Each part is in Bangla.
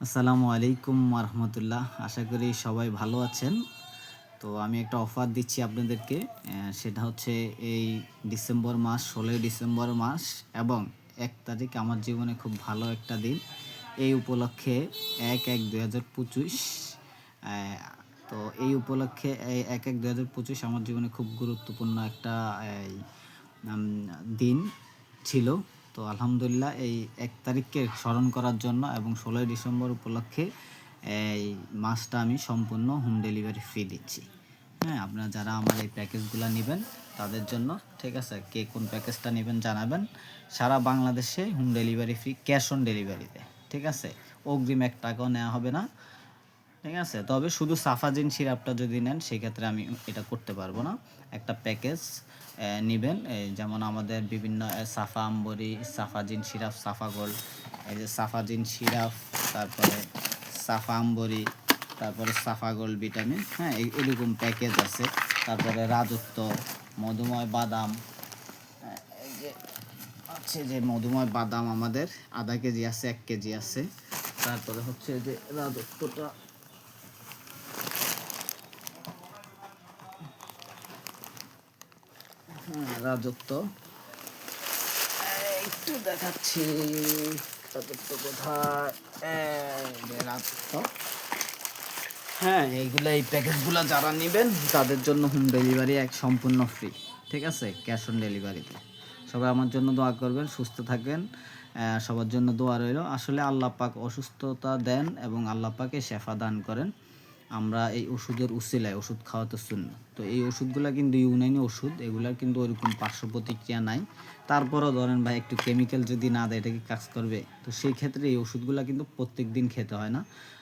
আসসালামু আলাইকুম রহমতুল্লাহ। আশা করি সবাই ভালো আছেন। তো আমি একটা অফার দিচ্ছি আপনাদেরকে। সেটা হচ্ছে এই ডিসেম্বর মাস, ১৬ই ডিসেম্বর মাস এবং ১ তারিখ আমার জীবনে খুব ভালো একটা দিন। এই উপলক্ষে ১/১/২০২৫ তো এই উপলক্ষে ১/১/২০২৫ আমার জীবনে খুব গুরুত্বপূর্ণ একটা এই দিন ছিল। তো আলহামদুলিল্লাহ এই ১ তারিখকে স্মরণ করার জন্য এবং ১৬ই ডিসেম্বর উপলক্ষে এই মাসটা আমি সম্পূর্ণ হোম ডেলিভারি ফ্রি দিচ্ছি। হ্যাঁ, আপনারা যারা আমার এই প্যাকেজগুলো নেবেন তাদের জন্য, ঠিক আছে? কে কোন প্যাকেজটা নেবেন জানাবেন। সারা বাংলাদেশে home delivery free, cash on ডেলিভারিতে, ঠিক আছে? অগ্রিম ১ টাকাও নেওয়া হবে না, ঠিক আছে? তবে শুধু সাফাজিন সিরাপটা যদি নেন সেক্ষেত্রে আমি এটা করতে পারবো না। একটা প্যাকেজ নেবেন, যেমন আমাদের বিভিন্ন সাফা আম্বরি, সাফাজিন সিরাপ, সাফা গোল্ড, এই যে সাফাজিন সিরাপ, তারপরে সাফা আম্বরি, তারপরে সাফা গোল্ড ভিটামিন, হ্যাঁ এরকম প্যাকেজ আছে। তারপরে রাজত্ব, মধুময় বাদাম, এই যে হচ্ছে যে মধুময় বাদাম আমাদের আধা কেজি আছে, ১ কেজি আছে। তারপরে হচ্ছে যে রাজত্বটা, রাজত্ব একটু দেখাচ্ছি। রাজত্ব কোথায়? রাজত্ব, হ্যাঁ এইগুলো, এই প্যাকেজগুলো যারা নেবেন তাদের জন্য হোম ডেলিভারি সম্পূর্ণ ফ্রি, ঠিক আছে? ক্যাশ অন ডেলিভারিতে। সবাই আমার জন্য দোয়া করবেন, সুস্থ থাকবেন। সবার জন্য দোয়া রইল। আসলে আল্লাহ পাক অসুস্থতা দেন এবং আল্লাহ পাকে শেফা দান করেন। আমরা এই ওষুধের উসিলায়, ওষুধ খাওয়া তো সুন্নাত। তো এই ওষুধগুলো কিন্তু ইউনানি ওষুধ, এগুলার কিন্তু ওরকম পার্শ্ব প্রতিক্রিয়া নাই। তারপরও ধরেন ভাই একটু কেমিক্যাল যদি না দেয় এটা কি কাজ করবে? তো সেই ক্ষেত্রে এই ওষুধগুলো কিন্তু প্রত্যেক দিন খেতে হয় না।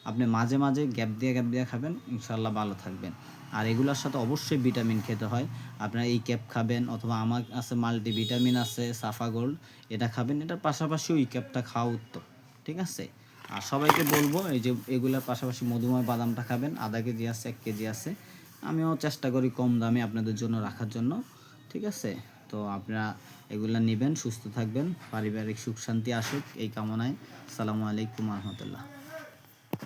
আপনি মাঝে মাঝে গ্যাপ দিয়ে খাবেন, ইনশাল্লাহ ভালো থাকবেন। আর এগুলোর সাথে অবশ্যই ভিটামিন খেতে হয়। আপনারা এই ক্যাপ খাবেন, অথবা আমার আছে মাল্টিভিটামিন আছে সাফা গোল্ড, এটা খাবেন। এটার পাশাপাশিও এই ক্যাপটা খাওয়া উত্তম, ঠিক আছে? আর সবাইকে বলবো এই যে এগুলোর পাশাপাশি মধুময় বাদামটা খাবেন, আধা কেজি আছে, ১ কেজি আছে। আমিও চেষ্টা করি কম দামে আপনাদের জন্য রাখার জন্য, ঠিক আছে? তো আপনারা এগুলো নেবেন, সুস্থ থাকবেন, পারিবারিক সুখ শান্তি আসুক এই কামনায়। আসসালামু আলাইকুম রহমতুল্লাহ।